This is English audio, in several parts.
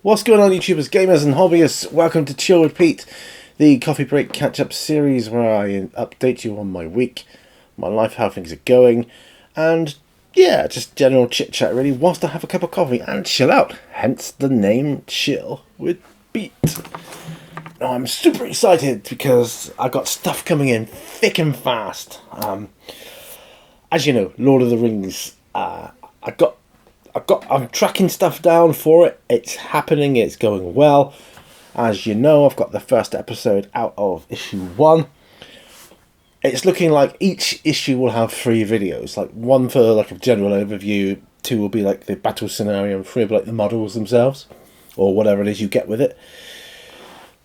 What's going on, YouTubers, gamers and hobbyists? Welcome to Chill with Pete, the coffee break catch-up series where I update you on my week, my life, how things are going, and yeah, just general chit-chat really, whilst I have a cup of coffee and chill out, hence the name Chill with Pete. Now, I'm super excited because I got stuff coming in thick and fast. As you know, Lord of the Rings, I'm tracking stuff down for it. It's happening. It's going well. As you know, I've got the first episode out of issue 1. It's looking like each issue will have 3 videos. Like 1 for like a general overview, 2 will be like the battle scenario, and 3 will be like the models themselves, or whatever it is you get with it.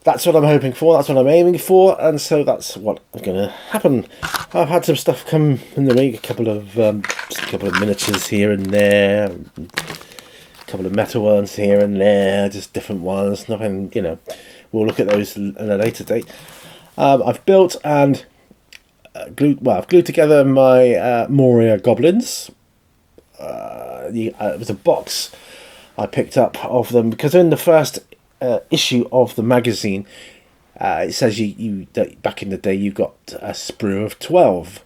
That's what I'm hoping for, that's what I'm aiming for, and so that's what's going to happen. I've had some stuff come in the week, a couple of miniatures here and there, a couple of metal ones here and there, just different ones, nothing, you know, we'll look at those at a later date. I've built and I've glued together my Moria goblins. It was a box I picked up of them, because in the first issue of the magazine, it says that back in the day you got a sprue of 12.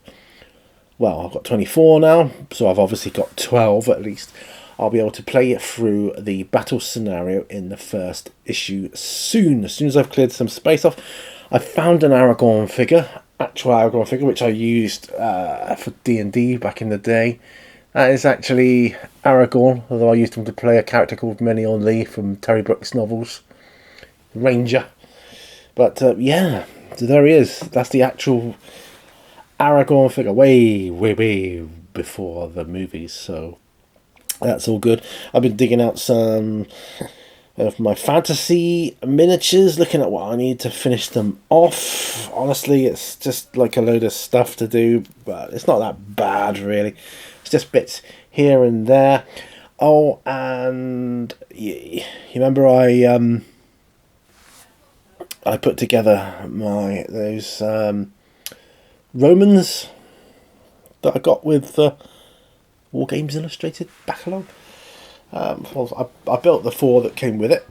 Well, I've got 24 now, so I've obviously got 12 at least. I'll be able to play through the battle scenario in the first issue soon. As soon as I've cleared some space off, I found an Aragorn figure, actual Aragorn figure, which I used for D&D back in the day. That is actually Aragorn, although I used him to play a character called Menion Lee from Terry Brooks novels, Ranger. But yeah, so there he is. That's the actual Aragorn figure, way before the movies, so that's all good. I've been digging out some of my fantasy miniatures, looking at what I need to finish them off. Honestly, it's just like a load of stuff to do, but it's not that bad really. It's just bits here and there. Oh, and you remember I put together those Romans that I got with War Games Illustrated backlog. I built the 4 that came with it.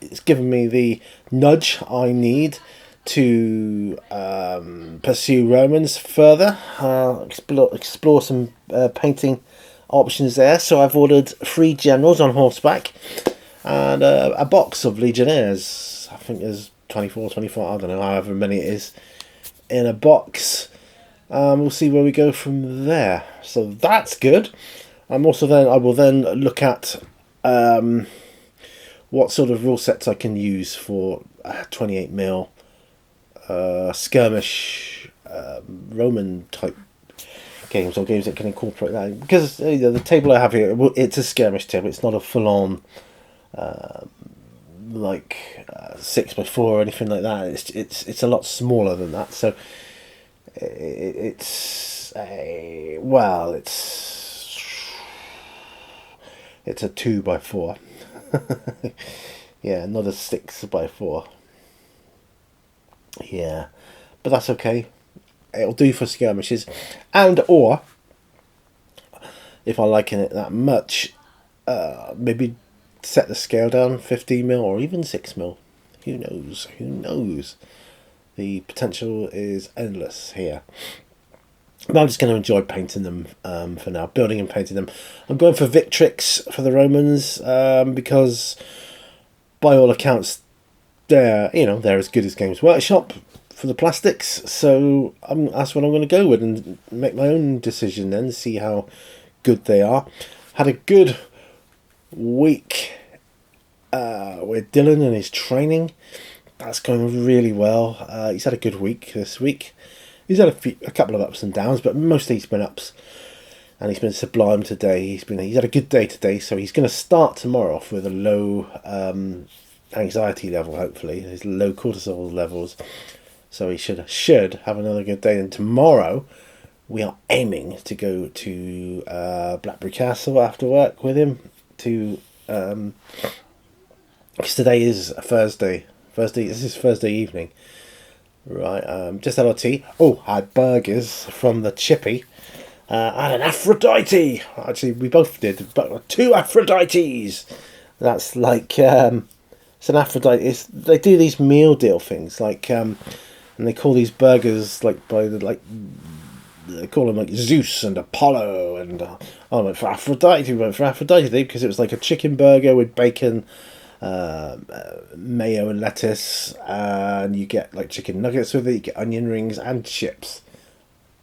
It's given me the nudge I need to pursue Romans further, explore some painting options there. So I've ordered 3 generals on horseback and a box of legionnaires. I think there's 24, I don't know, however many it is in a box. We'll see where we go from there. So that's good. I will then look at what sort of rule sets I can use for 28mm skirmish Roman type games, or games that can incorporate that, because the table I have here, it's a skirmish table. It's not a full-on like 6x4 or anything like that. It's a lot smaller than that. So it's a 2x4. Yeah, not a 6x4. Yeah, but that's okay. It'll do for skirmishes, and or if I like it that much, maybe set the scale down 15mm or even 6mm. Who knows? Who knows? The potential is endless here. But I'm just going to enjoy painting them for now, building and painting them. I'm going for Victrix for the Romans because, by all accounts, they're as good as Games Workshop for the plastics. So that's what I'm going to go with and make my own decision then, see how good they are. Had a good week with Dylan and his training. That's going really well. He's had a good week this week. He's had a couple of ups and downs, but mostly he's been ups, and he's been sublime today. He's had a good day today, so he's going to start tomorrow off with a low anxiety level, hopefully, his low cortisol levels. So he should have another good day. And tomorrow we are aiming to go to Blackberry Castle after work with him because today is Thursday. This is Thursday evening. Right, just had our tea. Oh, I had burgers from the Chippy. I had an Aphrodite. Actually, we both did, but 2 Aphrodites. That's like it's an Aphrodite. They do these meal deal things and they call these burgers like by the like they call them like Zeus and Apollo and I went for Aphrodite. We went for Aphrodite because it was like a chicken burger with bacon, mayo and lettuce, and you get like chicken nuggets with it. You get onion rings and chips.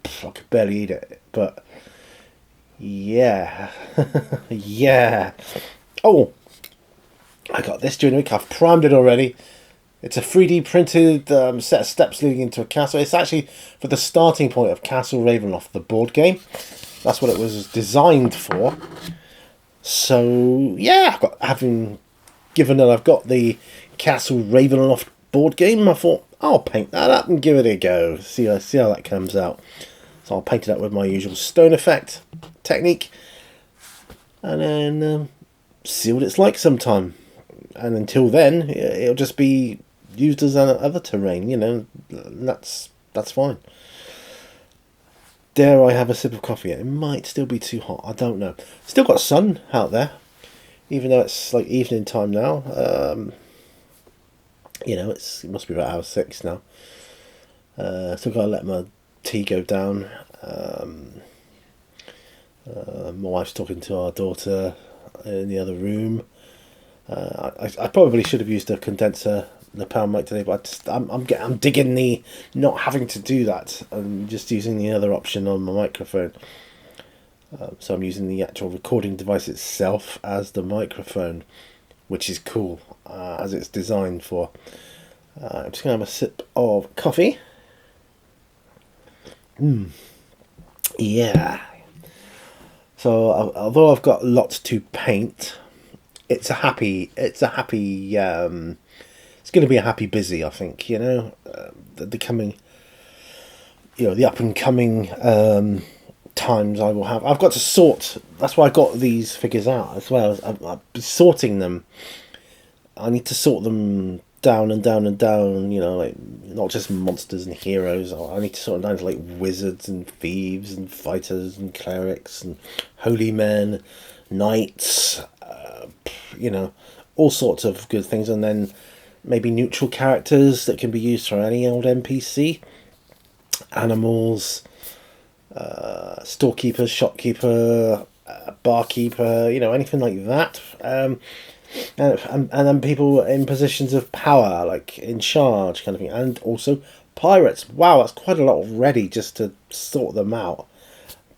I could barely eat it, but yeah, yeah. Oh, I got this during the week. I've primed it already. It's a 3D printed set of steps leading into a castle. It's actually for the starting point of Castle Ravenloft, the board game. That's what it was designed for. So yeah, having given that I've got the Castle Ravenloft board game, I thought I'll paint that up and give it a go. See how that comes out. So I'll paint it up with my usual stone effect technique, and then see what it's like sometime. And until then, it'll just be used as other terrain, that's fine. Dare I have a sip of coffee? It might still be too hot, I don't know. Still got sun out there, even though it's like evening time now. It must be about 6 now. Still got to let my tea go down. My wife's talking to our daughter in the other room. I probably should have used a condenser lapel mic today, but I'm digging the not having to do that. I'm just using the other option on my microphone. So I'm using the actual recording device itself as the microphone, which is cool, as it's designed for. I'm just going to have a sip of coffee. Yeah. So although I've got lots to paint, it's going to be a happy busy, I think, the up and coming times I will have. I've got to sort. That's why I got these figures out as well. I've been sorting them. I need to sort them down and down and down, like not just monsters and heroes. I need to sort them down to like wizards and thieves and fighters and clerics and holy men, knights, all sorts of good things, and then maybe neutral characters that can be used for any old NPC, animals, storekeeper, shopkeeper, barkeeper, anything like that. And then people in positions of power, like in charge kind of thing, and also pirates. Wow, that's quite a lot already just to sort them out.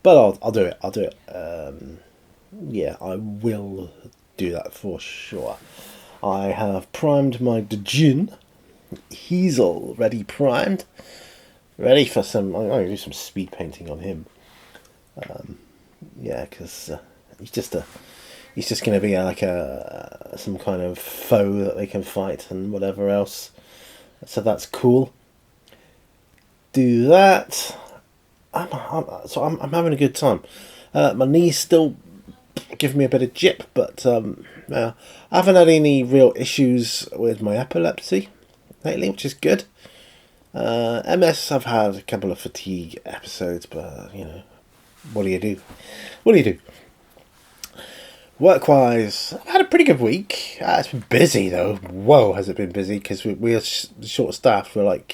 But I'll do it. Yeah, I will do that for sure. I have primed my Djinn. He's already primed. Ready for some. I'm going to do some speed painting on him. Because he's just going to be like some kind of foe that they can fight and whatever else. So that's cool. Do that. I'm having a good time. My knee's still giving me a bit of jip, but I haven't had any real issues with my epilepsy lately, which is good. MS, I've had a couple of fatigue episodes, but what do you do? Work-wise, I've had a pretty good week. It's been busy though. Whoa, has it been busy? Because we are short-staffed. We're like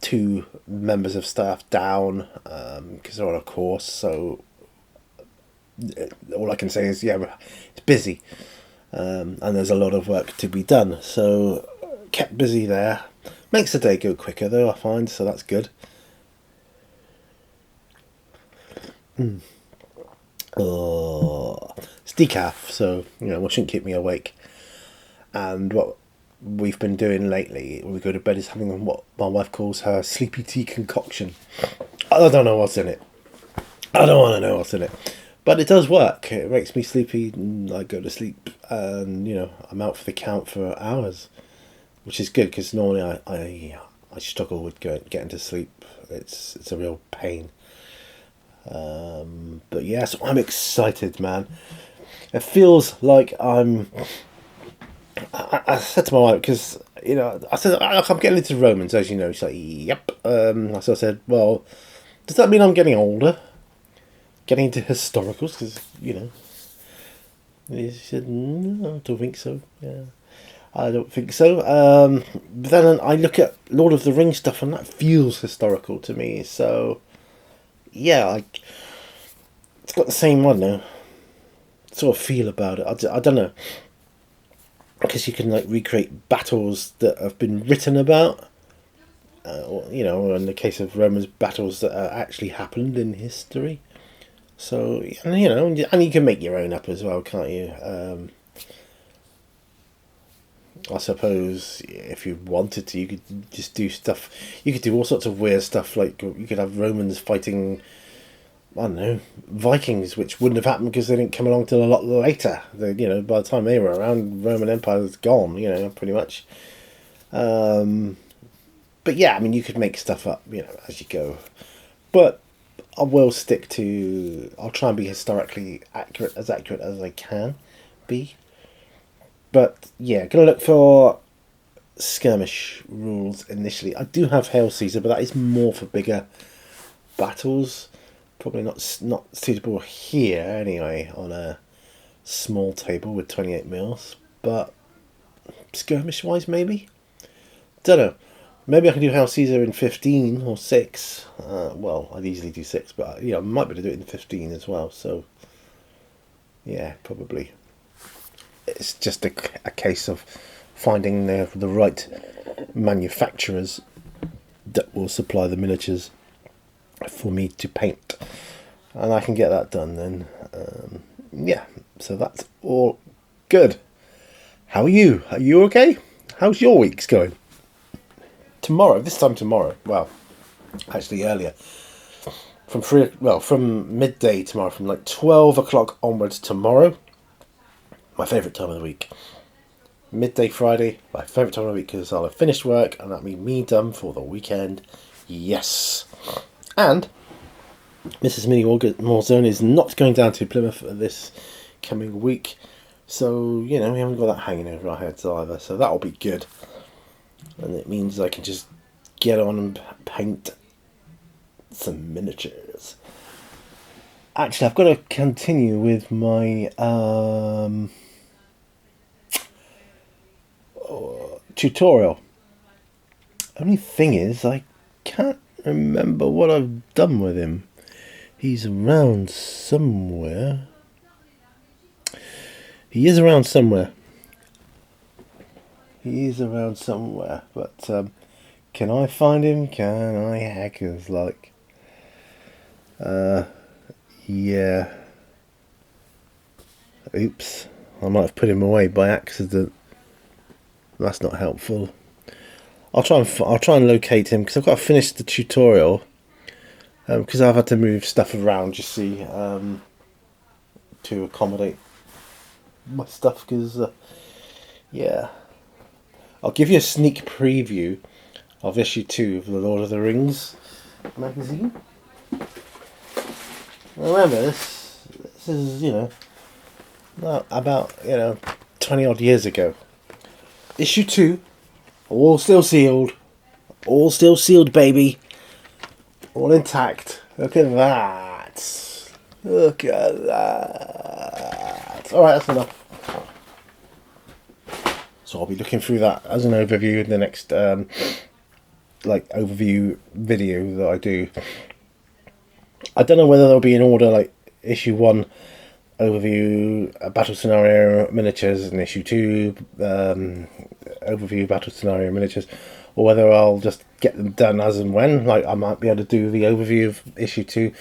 2 members of staff down because they're on a course. So all I can say is, it's busy, and there's a lot of work to be done. So kept busy there. Makes the day go quicker though, I find. So that's good. Oh, it's decaf, so what shouldn't keep me awake. And what we've been doing lately when we go to bed is having what my wife calls her sleepy tea concoction. I don't know what's in it. I don't want to know what's in it, but it does work. It makes me sleepy, and I go to sleep, and I'm out for the count for hours, which is good because normally I struggle with getting to sleep. It's a real pain. But yeah, so I'm excited, man. It feels like I said to my wife, because I said I'm getting into Romans, as you know. She's like, yep. So I said, well, does that mean I'm getting older, getting into historicals? Because And he said, no, I don't think so. Yeah, I don't think so. But then I look at Lord of the Rings stuff, and that feels historical to me. So, yeah, it's got the same, I don't know, sort of feel about it. I don't know. Because you can like recreate battles that have been written about, or, you know, or in the case of Romans, battles that actually happened in history. So, and, you know, and you can make your own up as well, can't you? I suppose if you wanted to, you could just do stuff. You could do all sorts of weird stuff. Like you could have Romans fighting, I don't know, Vikings, which wouldn't have happened because they didn't come along till a lot later. You know, by the time they were around, Roman Empire was gone. You know, pretty much. But yeah, I mean, you could make stuff up, you know, as you go. But I will stick to. I'll try and be historically accurate as I can be. But yeah, gonna look for skirmish rules initially. I do have Hail Caesar, but that is more for bigger battles. Probably not suitable here anyway on a small table with 28 mils. But skirmish wise, maybe. Don't know. Maybe I can do Hail Caesar in 15 or 6. Well, I'd easily do 6, but I might be able to do it in 15 as well. So yeah, probably. It's just a case of finding the right manufacturers that will supply the miniatures for me to paint, and I can get that done then. Yeah, so that's all good. How are you? Are you okay? How's your weeks going? Tomorrow, this time tomorrow. Well, actually earlier. From midday tomorrow, from like 12 o'clock onwards tomorrow. My favourite time of the week. Midday Friday, my favourite time of the week because I'll have finished work and that'll be me done for the weekend. Yes. And Mrs. Mini Warzone is not going down to Plymouth this coming week. So, you know, we haven't got that hanging over our heads either. So that'll be good. And it means I can just get on and paint some miniatures. Actually, I've got to continue with my tutorial. Only thing is, I can't remember what I've done with him. He's around somewhere. He is around somewhere. But can I find him? Can I hackers like? Yeah. Oops. I might have put him away by accident. That's not helpful. I'll try and locate him because I've got to finish the tutorial. Because I've had to move stuff around, you see, to accommodate my stuff. Because yeah, I'll give you a sneak preview of issue 2 of the Lord of the Rings magazine. Remember, this is, about 20 odd years ago. Issue 2, all still sealed, baby, all intact. Look at that. Alright, that's enough. So I'll be looking through that as an overview in the next overview video that I do. I don't know whether they'll be in order, like issue 1 overview battle scenario miniatures and issue 2 overview battle scenario miniatures, or whether I'll just get them done as and when. Like I might be able to do the overview of issue 2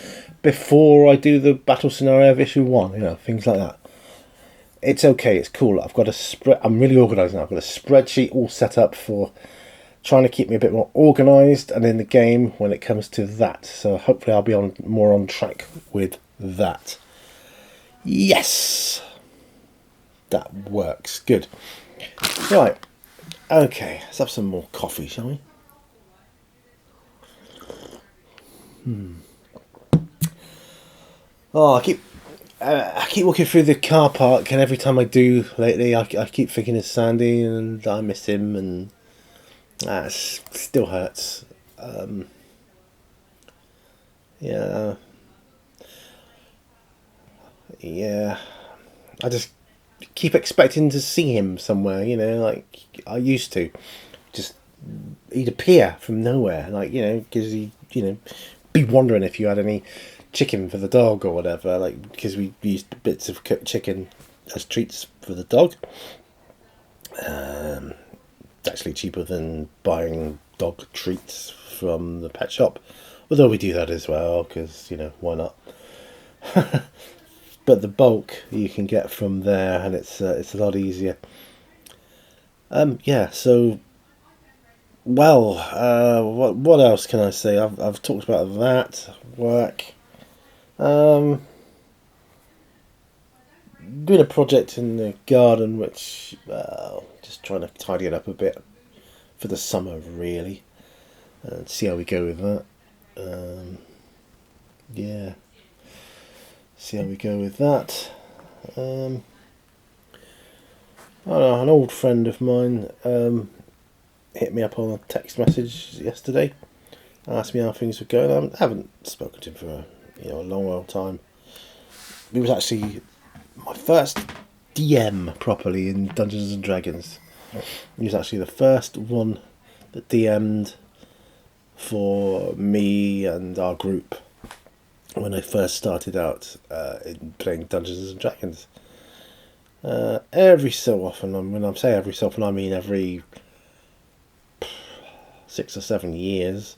before I do the battle scenario of issue 1, things like that. It's okay, it's cool. I've got I'm really organised now. I've got a spreadsheet all set up for trying to keep me a bit more organised and in the game when it comes to that. So hopefully I'll be more on track with that. Yes! That works. Good. Right. Okay, let's have some more coffee, shall we? Oh, I keep walking through the car park, and every time I do lately, I keep thinking of Sandy, and I miss him, and that still hurts. Yeah. I just keep expecting to see him somewhere, you know, like I used to. Just he'd appear from nowhere, like, you know, because he, you know, be wondering if you had any chicken for the dog or whatever, like, because we used bits of cooked chicken as treats for the dog. It's actually cheaper than buying dog treats from the pet shop, although we do that as well because, you know, why not. But the bulk you can get from there, and it's a lot easier. Yeah, so well, what else can I say? I've talked about that work. Doing a project in the garden, which just trying to tidy it up a bit for the summer, really, and see how we go with that. Yeah, see how we go with that. I don't know, an old friend of mine hit me up on a text message yesterday, asked me how things were going. I haven't spoken to him for a long time. He was actually my first DM properly in Dungeons and Dragons. He was actually the first one that DM'd for me and our group when I first started out in playing Dungeons and Dragons. Every so often, when I say every so often, I mean every 6 or 7 years,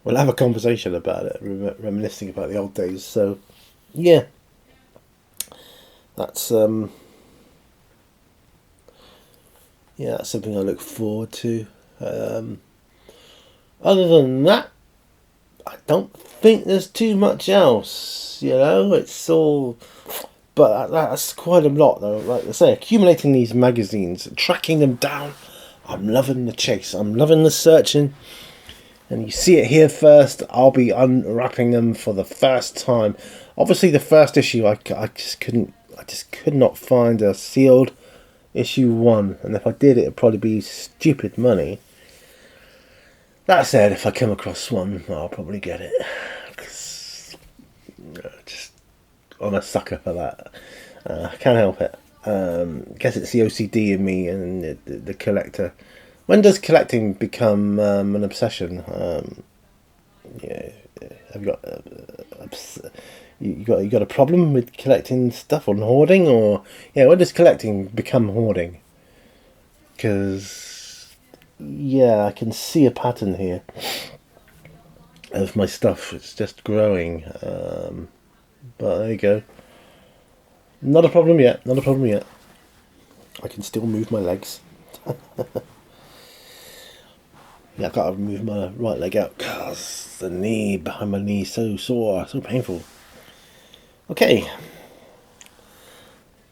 we'll have a conversation about it, reminiscing about the old days. So, yeah, that's that's something I look forward to. Other than that, I don't think there's too much else. You know, it's all. But that's quite a lot, though. Like I say, accumulating these magazines, tracking them down. I'm loving the chase. I'm loving the searching. And you see it here first. I'll be unwrapping them for the first time. Obviously, the first issue, I just could not find a sealed issue 1. And if I did, it'd probably be stupid money. That said, if I come across one, I'll probably get it. 'Cause, I'm a sucker for that. I can't help it. Guess it's the OCD in me and the collector. When does collecting become an obsession? Have you got a problem with collecting stuff or hoarding, or when does collecting become hoarding? Because I can see a pattern here of my stuff. It's just growing. But there you go. Not a problem yet. I can still move my legs. I've got to move my right leg out because the knee behind my knee is so sore, so painful. Okay.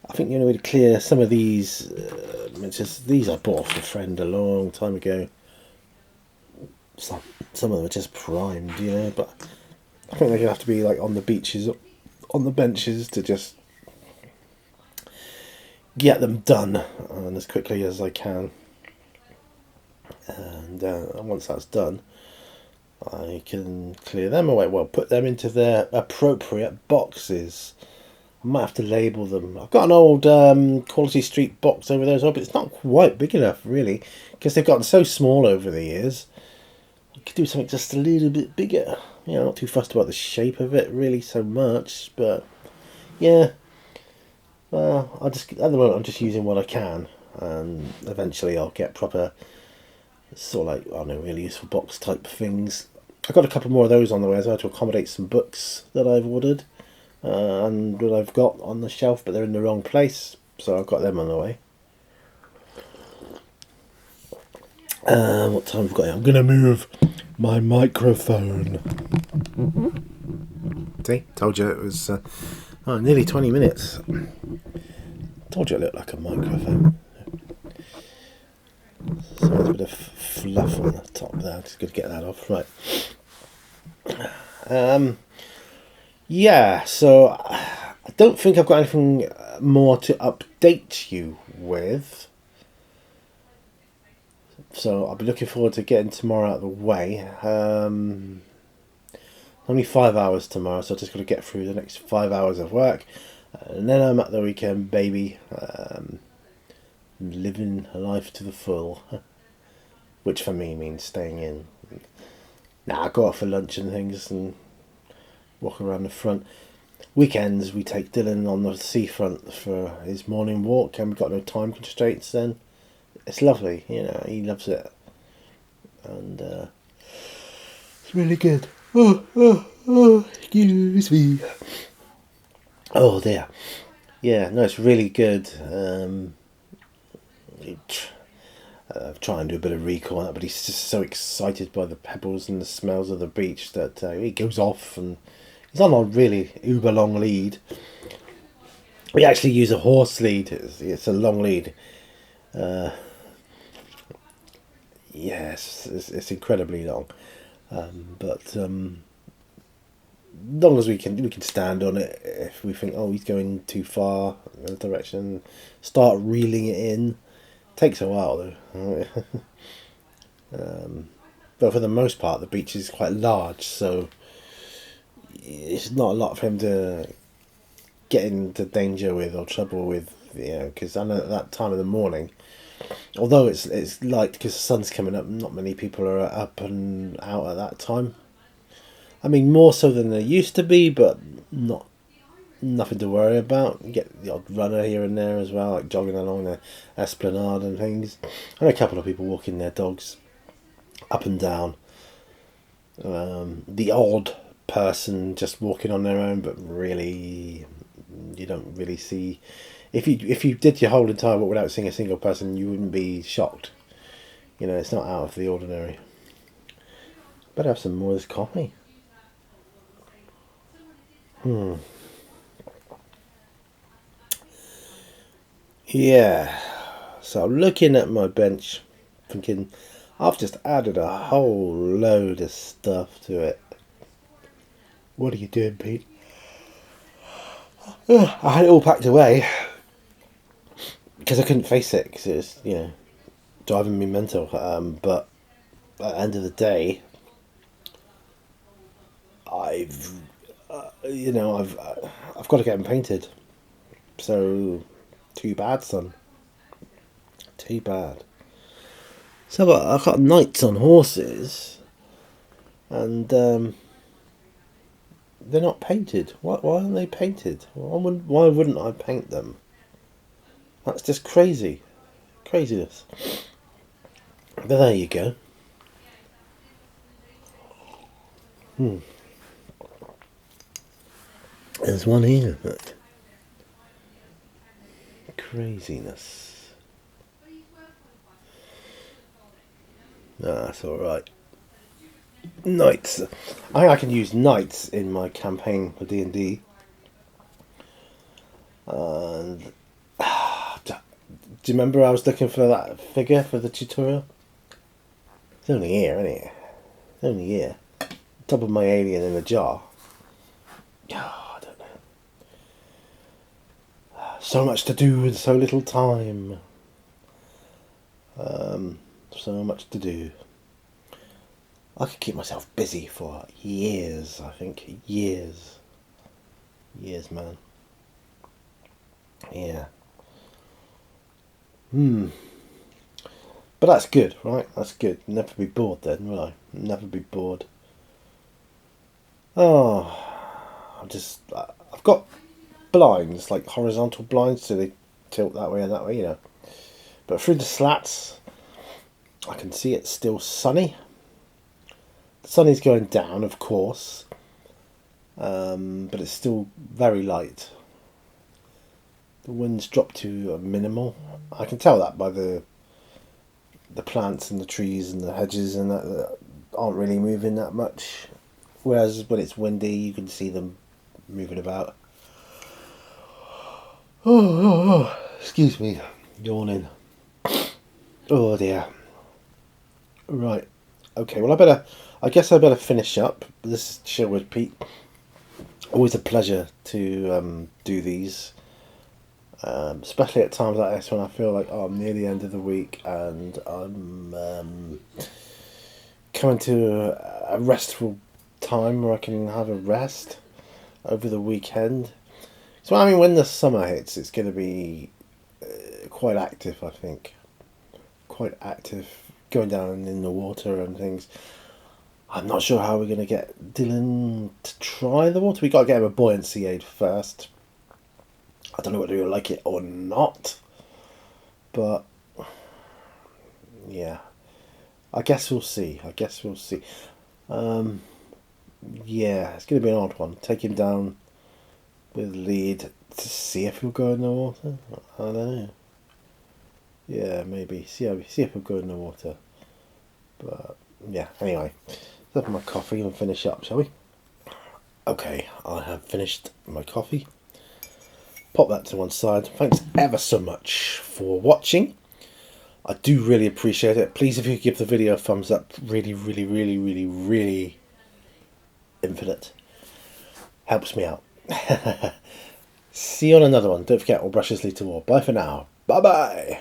I think the only way to clear some of these, these I bought off a friend a long time ago. Some of them are just primed, but I think they're going to have to be like on the beaches, on the benches, to just get them done and as quickly as I can. And once that's done, I can clear them away. Well, put them into their appropriate boxes. I might have to label them. I've got an old Quality Street box over there as well, but it's not quite big enough, really, because they've gotten so small over the years. I could do something just a little bit bigger. Not too fussed about the shape of it, really, so much, but yeah. Well, at the moment, I'm just using what I can, and eventually I'll get proper, sort of like, I don't know, really useful box type things. I've got a couple more of those on the way as well to accommodate some books that I've ordered and that I've got on the shelf, but they're in the wrong place, so I've got them on the way. What time have we got here? I'm going to move my microphone. See, told you it was nearly 20 minutes. Told you it looked like a microphone. So there's a bit of fluff on the top there. Just got to get that off. Right. So I don't think I've got anything more to update you with. So I'll be looking forward to getting tomorrow out of the way. Only 5 hours tomorrow, so I've just got to get through the next 5 hours of work. And then I'm at the weekend, baby, living life to the full, which for me means staying in. Now I go out for lunch and things and walk around the front. Weekends we take Dylan on the seafront for his morning walk, and we've got no time constraints then. It's lovely, he loves it. And it's really good. Excuse me. Oh dear. Yeah, no, it's really good. Try and do a bit of recall on that, but he's just so excited by the pebbles and the smells of the beach that he goes off, and he's on a really uber long lead. We actually use a horse lead. It's a long lead. Yes, it's incredibly long, but long as we can stand on it. If we think, oh, he's going too far in a direction, start reeling it in. Takes a while though. But for the most part, the beach is quite large, so it's not a lot for him to get into danger with or trouble with. Because I know at that time of the morning, although it's light because the sun's coming up, not many people are up and out at that time. I mean, more so than there used to be, but nothing to worry about. You get the odd runner here and there as well, like jogging along the esplanade and things. And a couple of people walking their dogs up and down. The odd person just walking on their own, but really, you don't really see. If you did your whole entire walk without seeing a single person, you wouldn't be shocked. It's not out of the ordinary. Better have some more of this coffee. Yeah. So I'm looking at my bench, thinking, I've just added a whole load of stuff to it. What are you doing, Pete? I had it all packed away because I couldn't face it because it was, driving me mental. But at the end of the day, I've I've got to get them painted. So, too bad, son. Too bad. So I've got knights on horses, and they're not painted. Why aren't they painted? Why wouldn't I paint them? That's just crazy. Craziness. But there you go. There's one here, look. Craziness. That's alright. Knights. I think I can use knights in my campaign for D&D. And do you remember I was looking for that figure for the tutorial? It's only here, isn't it? It's only here. Top of my alien in a jar. Oh, I don't know. So much to do in so little time. So much to do. I could keep myself busy for years, I think. Years. Years, man. Yeah. But that's good, right? That's good. Never be bored then, will I? Never be bored. Oh, I've got blinds, like horizontal blinds, so they tilt that way and that way, But through the slats, I can see it's still sunny. The sun is going down, of course, but it's still very light. The wind's dropped to a minimal. I can tell that by the plants and the trees and the hedges and that aren't really moving that much. Whereas when it's windy, you can see them moving about. Oh, excuse me, yawning. Oh dear. Right. Okay. Well, I guess I better finish up this show with Pete. Always a pleasure to do these, especially at times like this when I feel like I'm near the end of the week and I'm coming to a restful time where I can have a rest over the weekend. So I mean, when the summer hits, it's going to be quite active. I think quite active, going down in the water and things. I'm not sure how we're going to get Dylan to try the water. We got to get him a buoyancy aid first. I don't know whether he'll like it or not, but yeah, I guess we'll see. Yeah, it's going to be an odd one. Take him down with lead to see if he'll go in the water. I don't know. Yeah, maybe see if he'll go in the water. But yeah, anyway, let's have my coffee and finish up, shall we? Okay, I have finished my coffee. Pop that to one side. Thanks ever so much for watching. I do really appreciate it. Please, if you could give the video a thumbs up, really, really, really, really, really infinite. Helps me out. See you on another one. Don't forget, all brushes lead to war. Bye for now. Bye-bye.